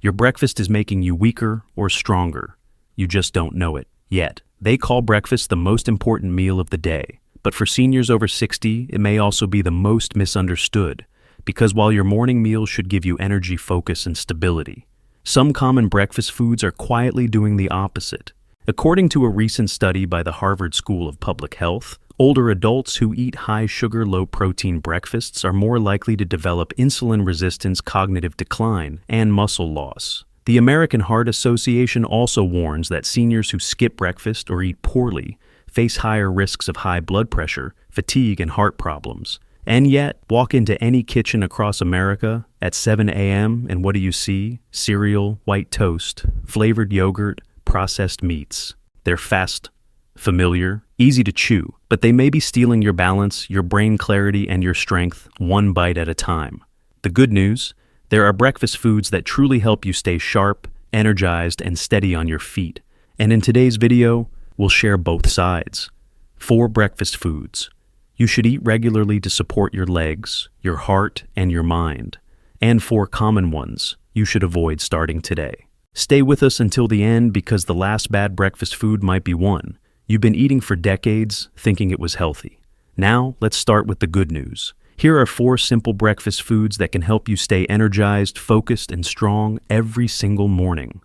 Your breakfast is making you weaker or stronger. You just don't know it yet. They call breakfast the most important meal of the day. But for seniors over 60, it may also be the most misunderstood, because while your morning meal should give you energy, focus, and stability, some common breakfast foods are quietly doing the opposite. According to a recent study by the Harvard School of Public Health, older adults who eat high-sugar, low-protein breakfasts are more likely to develop insulin resistance, cognitive decline, and muscle loss. The American Heart Association also warns that seniors who skip breakfast or eat poorly face higher risks of high blood pressure, fatigue, and heart problems. And yet, walk into any kitchen across America at 7 a.m. and what do you see? Cereal, white toast, flavored yogurt, processed meats. They're fast, familiar, easy to chew, but they may be stealing your balance, your brain clarity, and your strength one bite at a time. The good news? There are breakfast foods that truly help you stay sharp, energized, and steady on your feet. And in today's video, we'll share both sides. 4 breakfast foods you should eat regularly to support your legs, your heart, and your mind. And 4 common ones you should avoid starting today. Stay with us until the end because the last bad breakfast food might be one you've been eating for decades thinking it was healthy. Now, let's start with the good news. Here are 4 simple breakfast foods that can help you stay energized, focused, and strong every single morning.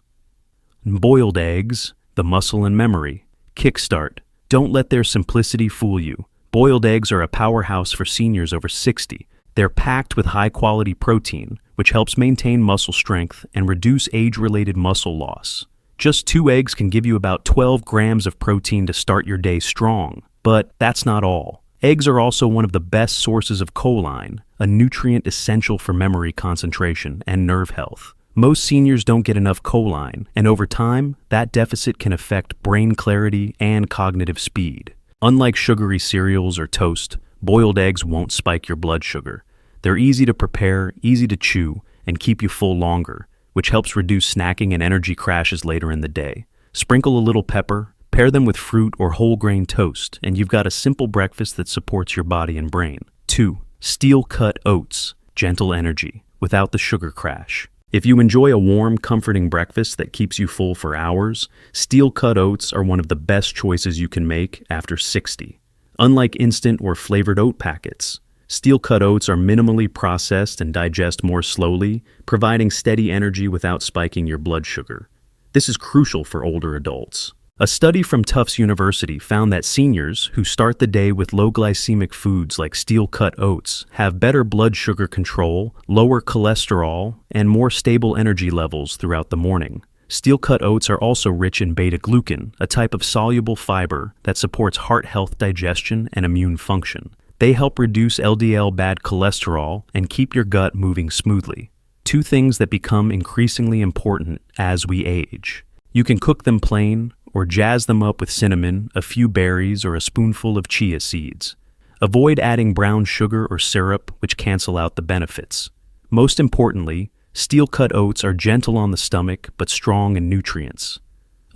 Boiled eggs, the muscle and memory. Kickstart. Don't let their simplicity fool you. Boiled eggs are a powerhouse for seniors over 60. They're packed with high-quality protein, which helps maintain muscle strength and reduce age-related muscle loss. Just 2 eggs can give you about 12 grams of protein to start your day strong. But that's not all. Eggs are also one of the best sources of choline, a nutrient essential for memory, concentration, and nerve health. Most seniors don't get enough choline, and over time, that deficit can affect brain clarity and cognitive speed. Unlike sugary cereals or toast, boiled eggs won't spike your blood sugar. They're easy to prepare, easy to chew, and keep you full longer, which helps reduce snacking and energy crashes later in the day. Sprinkle a little pepper, pair them with fruit or whole grain toast, and you've got a simple breakfast that supports your body and brain. 2. Steel-cut oats, gentle energy, without the sugar crash. If you enjoy a warm, comforting breakfast that keeps you full for hours, steel-cut oats are one of the best choices you can make after 60. Unlike instant or flavored oat packets, steel-cut oats are minimally processed and digest more slowly, providing steady energy without spiking your blood sugar. This is crucial for older adults. A study from Tufts University found that seniors who start the day with low glycemic foods like steel-cut oats have better blood sugar control, lower cholesterol, and more stable energy levels throughout the morning. Steel-cut oats are also rich in beta-glucan, a type of soluble fiber that supports heart health, digestion, and immune function. They help reduce LDL bad cholesterol and keep your gut moving smoothly. 2 things that become increasingly important as we age. You can cook them plain, or jazz them up with cinnamon, a few berries, or a spoonful of chia seeds. Avoid adding brown sugar or syrup, which cancel out the benefits. Most importantly, steel-cut oats are gentle on the stomach but strong in nutrients.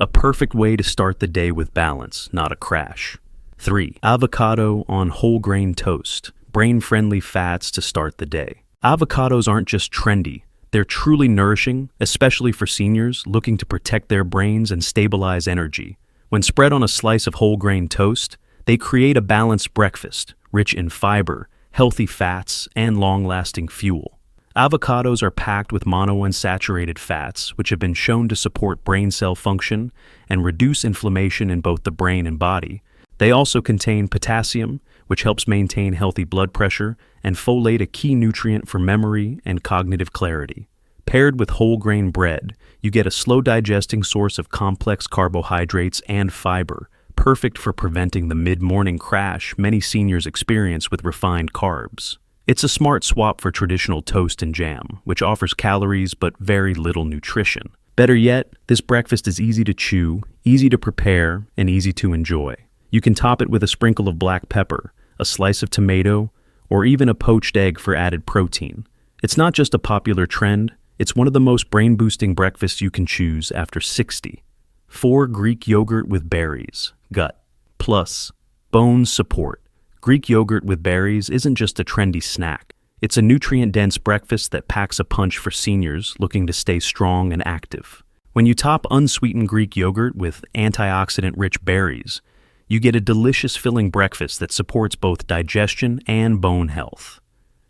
A perfect way to start the day with balance, not a crash. 3. Avocado on whole grain toast, brain-friendly fats to start the day. Avocados aren't just trendy. They're truly nourishing, especially for seniors looking to protect their brains and stabilize energy. When spread on a slice of whole grain toast, they create a balanced breakfast, rich in fiber, healthy fats, and long-lasting fuel. Avocados are packed with monounsaturated fats, which have been shown to support brain cell function and reduce inflammation in both the brain and body. They also contain potassium, which helps maintain healthy blood pressure, and folate, a key nutrient for memory and cognitive clarity. Paired with whole grain bread, you get a slow-digesting source of complex carbohydrates and fiber, perfect for preventing the mid-morning crash many seniors experience with refined carbs. It's a smart swap for traditional toast and jam, which offers calories but very little nutrition. Better yet, this breakfast is easy to chew, easy to prepare, and easy to enjoy. You can top it with a sprinkle of black pepper, a slice of tomato, or even a poached egg for added protein. It's not just a popular trend, it's one of the most brain-boosting breakfasts you can choose after 60. 4. Greek yogurt with berries, gut, plus, bone support. Greek yogurt with berries isn't just a trendy snack. It's a nutrient-dense breakfast that packs a punch for seniors looking to stay strong and active. When you top unsweetened Greek yogurt with antioxidant-rich berries, you get a delicious filling breakfast that supports both digestion and bone health.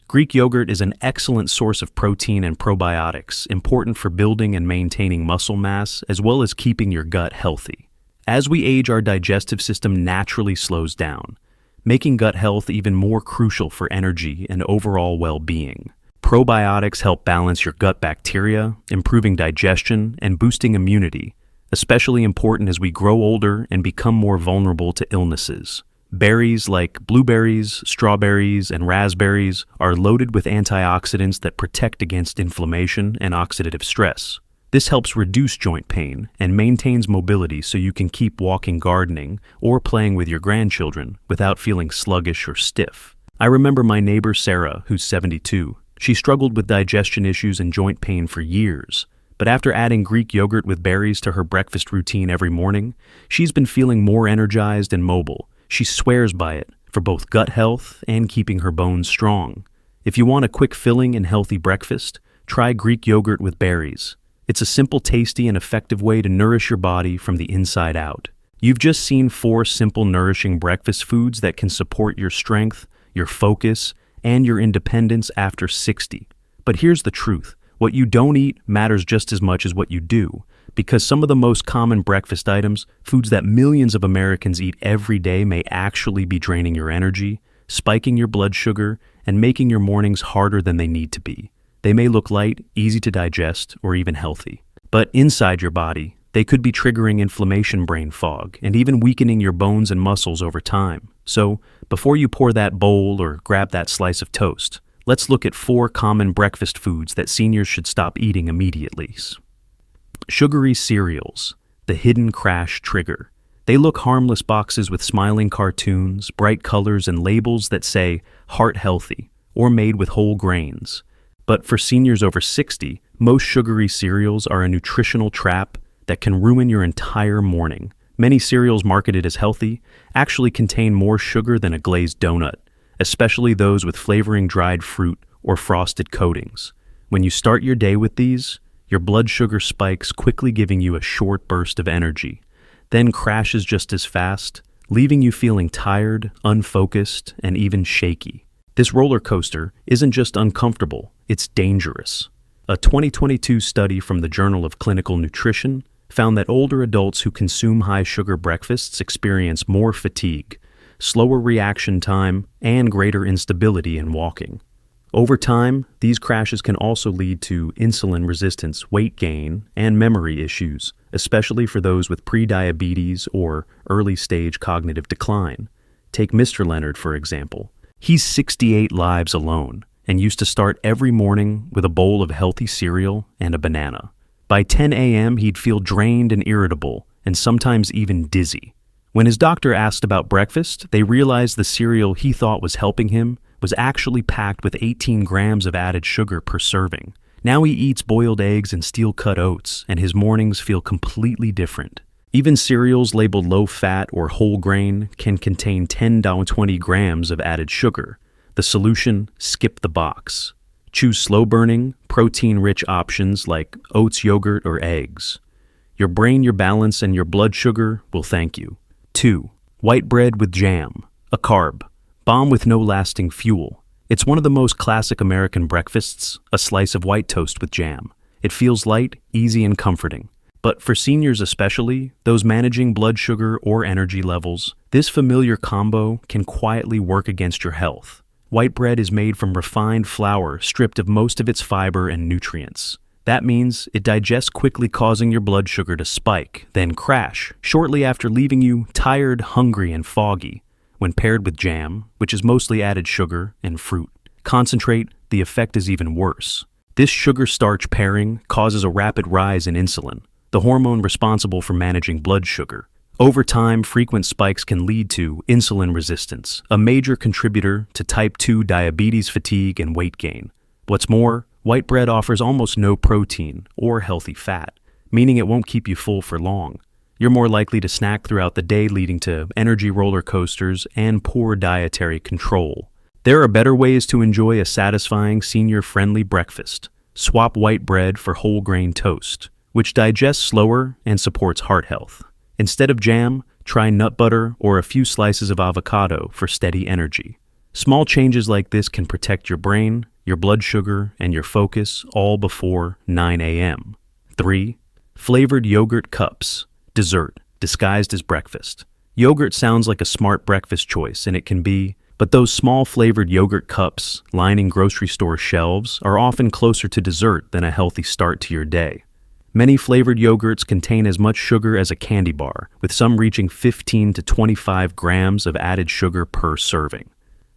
Greek yogurt is an excellent source of protein and probiotics, important for building and maintaining muscle mass, as well as keeping your gut healthy. As we age, our digestive system naturally slows down, making gut health even more crucial for energy and overall well-being. Probiotics help balance your gut bacteria, improving digestion and boosting immunity, especially important as we grow older and become more vulnerable to illnesses. Berries like blueberries, strawberries, and raspberries are loaded with antioxidants that protect against inflammation and oxidative stress. This helps reduce joint pain and maintains mobility so you can keep walking, gardening, or playing with your grandchildren without feeling sluggish or stiff. I remember my neighbor Sarah, who's 72. She struggled with digestion issues and joint pain for years, but after adding Greek yogurt with berries to her breakfast routine every morning, she's been feeling more energized and mobile. She swears by it for both gut health and keeping her bones strong. If you want a quick filling and healthy breakfast, try Greek yogurt with berries. It's a simple, tasty, and effective way to nourish your body from the inside out. You've just seen 4 simple, nourishing breakfast foods that can support your strength, your focus, and your independence after 60. But here's the truth. What you don't eat matters just as much as what you do, because some of the most common breakfast items, foods that millions of Americans eat every day, may actually be draining your energy, spiking your blood sugar, and making your mornings harder than they need to be. They may look light, easy to digest, or even healthy. But inside your body, they could be triggering inflammation, brain fog, and even weakening your bones and muscles over time. So, before you pour that bowl or grab that slice of toast, let's look at 4 common breakfast foods that seniors should stop eating immediately. Sugary cereals, the hidden crash trigger. They look harmless boxes with smiling cartoons, bright colors, and labels that say heart healthy or made with whole grains. But for seniors over 60, most sugary cereals are a nutritional trap that can ruin your entire morning. Many cereals marketed as healthy actually contain more sugar than a glazed donut, especially those with flavoring dried fruit or frosted coatings. When you start your day with these, your blood sugar spikes, quickly giving you a short burst of energy, then crashes just as fast, leaving you feeling tired, unfocused, and even shaky. This roller coaster isn't just uncomfortable, it's dangerous. A 2022 study from the Journal of Clinical Nutrition found that older adults who consume high-sugar breakfasts experience more fatigue, slower reaction time, and greater instability in walking. Over time, these crashes can also lead to insulin resistance, weight gain, and memory issues, especially for those with prediabetes or early-stage cognitive decline. Take Mr. Leonard, for example. He's 68 lives alone and used to start every morning with a bowl of healthy cereal and a banana. By 10 a.m., he'd feel drained and irritable, and sometimes even dizzy. When his doctor asked about breakfast, they realized the cereal he thought was helping him was actually packed with 18 grams of added sugar per serving. Now he eats boiled eggs and steel-cut oats, and his mornings feel completely different. Even cereals labeled low-fat or whole grain can contain 10 to 20 grams of added sugar. The solution: skip the box. Choose slow-burning, protein-rich options like oats, yogurt, or eggs. Your brain, your balance, and your blood sugar will thank you. 2. White bread with jam, a carb, bomb with no lasting fuel. It's one of the most classic American breakfasts, a slice of white toast with jam. It feels light, easy, and comforting. But for seniors especially, those managing blood sugar or energy levels, this familiar combo can quietly work against your health. White bread is made from refined flour stripped of most of its fiber and nutrients. That means it digests quickly, causing your blood sugar to spike, then crash, shortly after leaving you tired, hungry, and foggy. When paired with jam, which is mostly added sugar and fruit concentrate, the effect is even worse. This sugar-starch pairing causes a rapid rise in insulin, the hormone responsible for managing blood sugar. Over time, frequent spikes can lead to insulin resistance, a major contributor to type 2 diabetes, fatigue, and weight gain. What's more, white bread offers almost no protein or healthy fat, meaning it won't keep you full for long. You're more likely to snack throughout the day, leading to energy roller coasters and poor dietary control. There are better ways to enjoy a satisfying senior-friendly breakfast. Swap white bread for whole grain toast, which digests slower and supports heart health. Instead of jam, try nut butter or a few slices of avocado for steady energy. Small changes like this can protect your brain, your blood sugar, and your focus all before 9 a.m. 3. Flavored yogurt cups. Dessert, disguised as breakfast. Yogurt sounds like a smart breakfast choice, and it can be, but those small flavored yogurt cups lining grocery store shelves are often closer to dessert than a healthy start to your day. Many flavored yogurts contain as much sugar as a candy bar, with some reaching 15 to 25 grams of added sugar per serving.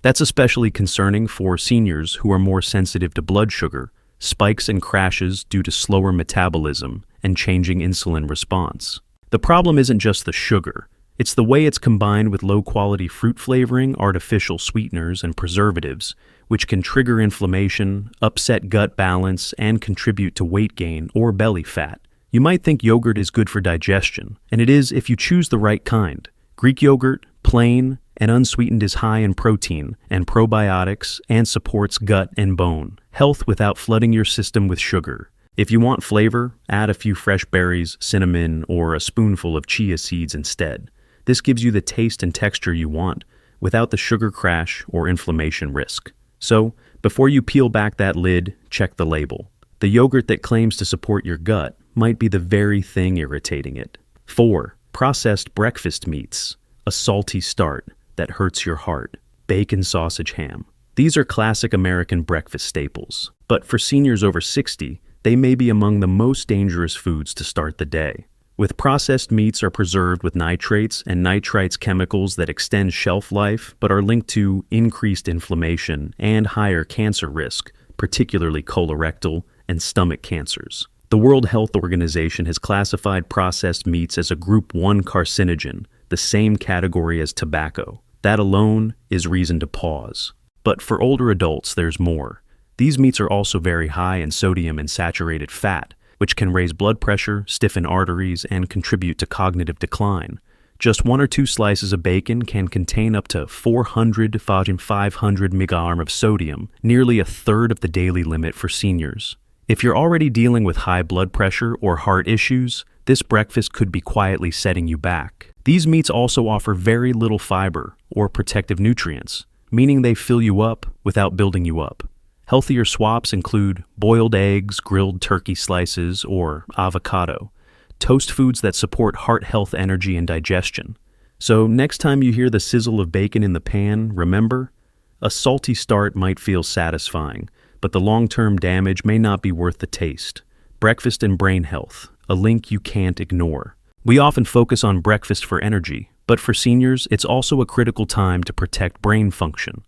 That's especially concerning for seniors who are more sensitive to blood sugar, spikes and crashes due to slower metabolism, and changing insulin response. The problem isn't just the sugar. It's the way it's combined with low-quality fruit flavoring, artificial sweeteners, and preservatives, which can trigger inflammation, upset gut balance, and contribute to weight gain or belly fat. You might think yogurt is good for digestion, and it is if you choose the right kind. Greek yogurt, plain and unsweetened, is high in protein and probiotics and supports gut and bone health without flooding your system with sugar. If you want flavor, add a few fresh berries, cinnamon, or a spoonful of chia seeds instead. This gives you the taste and texture you want, without the sugar crash or inflammation risk. So, before you peel back that lid, check the label. The yogurt that claims to support your gut might be the very thing irritating it. 4. Processed breakfast meats. A salty start that hurts your heart. Bacon, sausage, ham. These are classic American breakfast staples, but for seniors over 60, they may be among the most dangerous foods to start the day. With processed meats are preserved with nitrates and nitrites, chemicals that extend shelf life but are linked to increased inflammation and higher cancer risk, particularly colorectal and stomach cancers. The World Health Organization has classified processed meats as a Group 1 carcinogen, the same category as tobacco. That alone is reason to pause. But for older adults, there's more. These meats are also very high in sodium and saturated fat, which can raise blood pressure, stiffen arteries, and contribute to cognitive decline. Just 1 or 2 slices of bacon can contain up to 400 to 500 mg of sodium, nearly a third of the daily limit for seniors. If you're already dealing with high blood pressure or heart issues, this breakfast could be quietly setting you back. These meats also offer very little fiber or protective nutrients, meaning they fill you up without building you up. Healthier swaps include boiled eggs, grilled turkey slices, or avocado. Toast foods that support heart health, energy, and digestion. So next time you hear the sizzle of bacon in the pan, remember, a salty start might feel satisfying, but the long-term damage may not be worth the taste. Breakfast and brain health, a link you can't ignore. We often focus on breakfast for energy, but for seniors, it's also a critical time to protect brain function.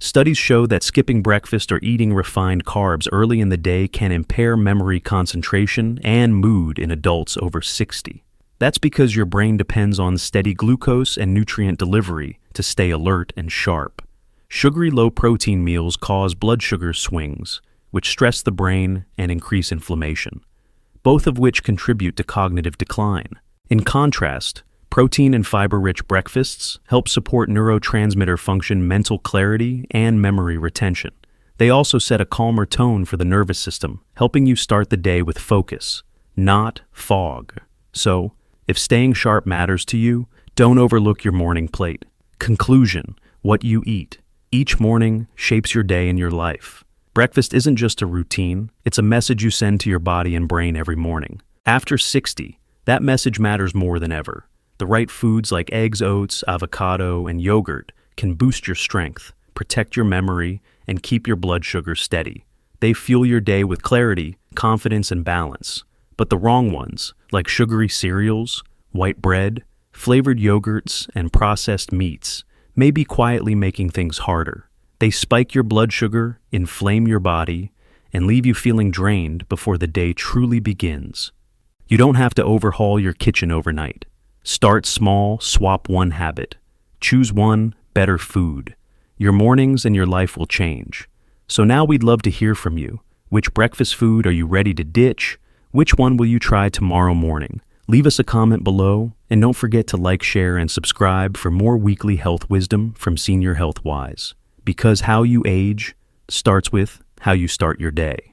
Studies show that skipping breakfast or eating refined carbs early in the day can impair memory, concentration, and mood in adults over 60. That's because your brain depends on steady glucose and nutrient delivery to stay alert and sharp. Sugary, low-protein meals cause blood sugar swings, which stress the brain and increase inflammation, both of which contribute to cognitive decline. In contrast, protein and fiber-rich breakfasts help support neurotransmitter function, mental clarity, and memory retention. They also set a calmer tone for the nervous system, helping you start the day with focus, not fog. So, if staying sharp matters to you, don't overlook your morning plate. Conclusion: what you eat each morning shapes your day and your life. Breakfast isn't just a routine, it's a message you send to your body and brain every morning. After 60, that message matters more than ever. The right foods like eggs, oats, avocado, and yogurt can boost your strength, protect your memory, and keep your blood sugar steady. They fuel your day with clarity, confidence, and balance. But the wrong ones, like sugary cereals, white bread, flavored yogurts, and processed meats, may be quietly making things harder. They spike your blood sugar, inflame your body, and leave you feeling drained before the day truly begins. You don't have to overhaul your kitchen overnight. Start small, swap one habit. Choose one better food. Your mornings and your life will change. So now we'd love to hear from you. Which breakfast food are you ready to ditch? Which one will you try tomorrow morning? Leave us a comment below, and don't forget to like, share, and subscribe for more weekly health wisdom from Senior Health Wise. Because how you age starts with how you start your day.